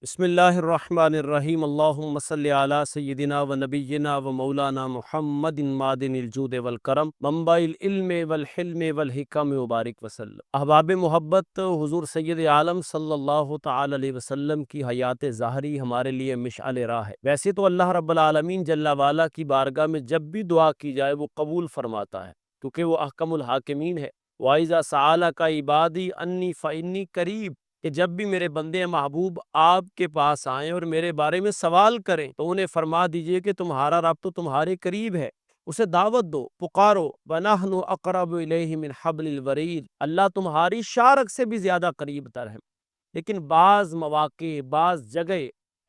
بسم اللہ الرحمن الرحیم، اللہم صلی علی سیدنا و نبینا و مولانا محمد مادن الجود والکرم منبع العلم والحلم والحکم وبارک وسلم۔ احباب محبت، حضور سید عالم صلی اللہ تعالی علیہ وسلم کی حیات ظاہری ہمارے لیے مشعل راہ ہے۔ ویسے تو اللہ رب العالمین جل وعلا کی بارگاہ میں جب بھی دعا کی جائے وہ قبول فرماتا ہے، کیونکہ وہ احکم الحاکمین ہے۔ وَإِذَا سَأَلَكَ عِبَادِي أَنِّي فَإِنِّي قَرِيبٌ، کہ جب بھی میرے بندے محبوب آپ کے پاس آئیں اور میرے بارے میں سوال کریں تو انہیں فرما دیجئے کہ تمہارا رب تو تمہارے قریب ہے، اسے دعوت دو، پکارو۔ وَنَحْنُ أَقْرَبُ إِلَيْهِ مِنْ حَبْلِ الْوَرِيدِ، اللہ تمہاری شارک سے بھی زیادہ قریب تر ہے۔ لیکن بعض مواقع، بعض جگہ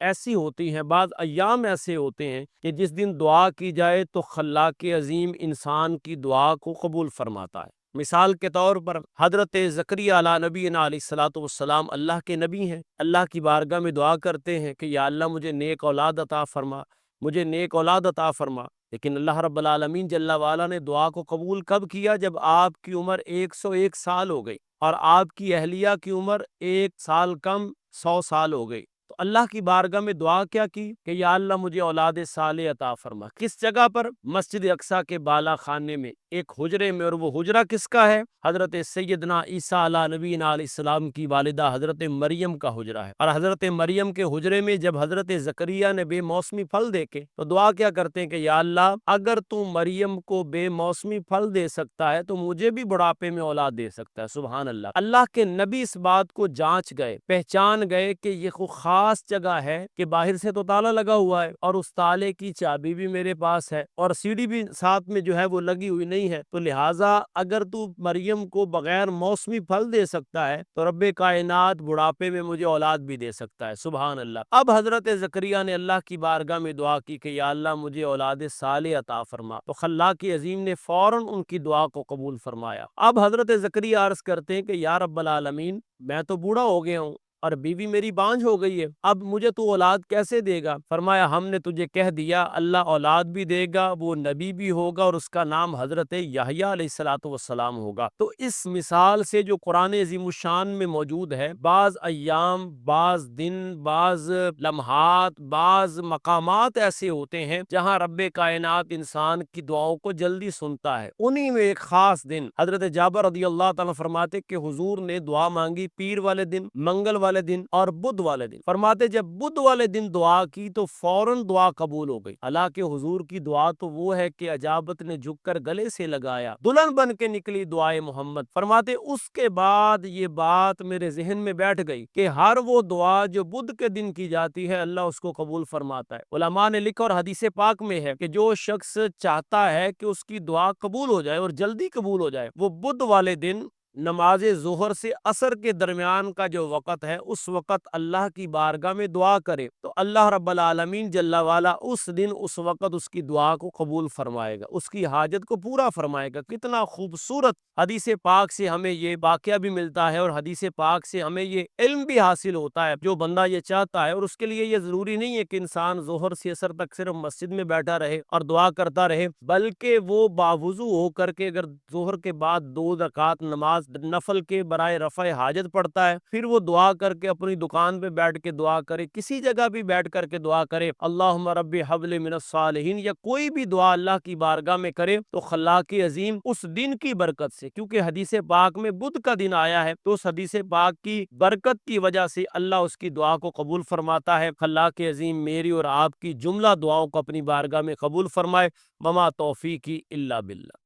ایسی ہوتی ہیں، بعض ایام ایسے ہوتے ہیں کہ جس دن دعا کی جائے تو خلاق عظیم انسان کی دعا کو قبول فرماتا ہے۔ مثال کے طور پر حضرت زکریا علیہ نبینا علیہ الصلوۃ والسلام اللہ کے نبی ہیں، اللہ کی بارگاہ میں دعا کرتے ہیں کہ یا اللہ مجھے نیک اولاد عطا فرما، مجھے نیک اولاد عطا فرما۔ لیکن اللہ رب العالمین جل وعلا نے دعا کو قبول کب کیا؟ جب آپ کی عمر 101 سال ہو گئی اور آپ کی اہلیہ کی عمر 1 سال کم 100 سال ہو گئی، تو اللہ کی بارگاہ میں دعا کیا کی کہ یا اللہ مجھے اولاد صالح عطا فرما۔ کس جگہ پر؟ مسجد اقصیٰ کے بالا خانے میں، ایک حجرے میں، اور وہ حجرہ کس کا ہے؟ حضرت سیدنا عیسیٰ علیہ نبینا علیہ السلام کی والدہ حضرت مریم کا حجرہ ہے۔ اور حضرت مریم کے حجرے میں جب حضرت زکریا نے بے موسمی پھل دیکھے تو دعا کیا کرتے ہیں کہ یا اللہ اگر تو مریم کو بے موسمی پھل دے سکتا ہے تو مجھے بھی بڑھاپے میں اولاد دے سکتا ہے۔ سبحان اللہ۔ اللہ کے نبی اس بات کو جانچ گئے، پہچان گئے کہ یہ خاص جگہ ہے کہ باہر سے تو تالا لگا ہوا ہے اور اس تالے کی چابی بھی میرے پاس ہے اور سیڑھی بھی ساتھ میں جو ہے وہ لگی ہوئی نہیں ہے، تو لہٰذا اگر تو مریم کو بغیر موسمی پھل دے سکتا ہے تو رب کائنات بڑھاپے میں مجھے اولاد بھی دے سکتا ہے۔ سبحان اللہ۔ اب حضرت زکریا نے اللہ کی بارگاہ میں دعا کی کہ یا اللہ مجھے اولاد صالح عطا فرما، تو خلاق عظیم نے فوراً ان کی دعا کو قبول فرمایا۔ اب حضرت زکریا عرض کرتے ہیں کہ یا رب العالمین میں تو بوڑھا ہو گیا ہوں اور بیوی میری بانجھ ہو گئی ہے، اب مجھے تو اولاد کیسے دے گا؟ فرمایا ہم نے تجھے کہہ دیا اللہ اولاد بھی دے گا، وہ نبی بھی ہوگا اور اس کا نام حضرت یحییٰ علیہ الصلوۃ والسلام ہوگا۔ تو اس مثال سے جو قرآن عظیم الشان میں موجود ہے، بعض ایام، بعض دن، بعض لمحات، بعض مقامات ایسے ہوتے ہیں جہاں رب کائنات انسان کی دعاؤں کو جلدی سنتا ہے۔ انہی میں ایک خاص دن حضرت جابر رضی اللہ تعالیٰ فرماتے کہ حضور نے دعا مانگی پیر والے دن، منگل والے دن اور بدھ والے دن۔ فرماتے جب بدھ والے دن دعا کی تو فوراً دعا قبول ہو گئی۔ حالانکہ حضور کی دعا تو وہ ہے کہ اجابت نے جھک کر گلے سے لگایا، دلہن بن کے نکلی دعائے محمد۔ فرماتے اس کے بعد یہ بات میرے ذہن میں بیٹھ گئی کہ ہر وہ دعا جو بدھ کے دن کی جاتی ہے اللہ اس کو قبول فرماتا ہے۔ علماء نے لکھا اور حدیث پاک میں ہے کہ جو شخص چاہتا ہے کہ اس کی دعا قبول ہو جائے اور جلدی قبول ہو جائے، وہ بدھ والے دن نماز ظہر سے عصر کے درمیان کا جو وقت ہے اس وقت اللہ کی بارگاہ میں دعا کرے تو اللہ رب العالمین جل وعلا اس دن اس وقت اس کی دعا کو قبول فرمائے گا، اس کی حاجت کو پورا فرمائے گا۔ کتنا خوبصورت حدیث پاک سے ہمیں یہ واقعہ بھی ملتا ہے اور حدیث پاک سے ہمیں یہ علم بھی حاصل ہوتا ہے۔ جو بندہ یہ چاہتا ہے، اور اس کے لیے یہ ضروری نہیں ہے کہ انسان ظہر سے عصر تک صرف مسجد میں بیٹھا رہے اور دعا کرتا رہے، بلکہ وہ باوضو ہو کر کے اگر ظہر کے بعد 2 رکعت نماز نفل کے برائے رفع حاجت پڑتا ہے، پھر وہ دعا کر کے اپنی دکان پہ بیٹھ کے دعا کرے، کسی جگہ بھی بیٹھ کر کے دعا کرے، اللہم رب حب لی من الصالحین، یا کوئی بھی دعا اللہ کی بارگاہ میں کرے تو خلاق عظیم اس دن کی برکت سے، کیونکہ حدیث پاک میں بدھ کا دن آیا ہے تو اس حدیث پاک کی برکت کی وجہ سے اللہ اس کی دعا کو قبول فرماتا ہے۔ خلاق عظیم میری اور آپ کی جملہ دعاؤں کو اپنی بارگاہ میں قبول فرمائے۔ وما توفیقی الا باللہ۔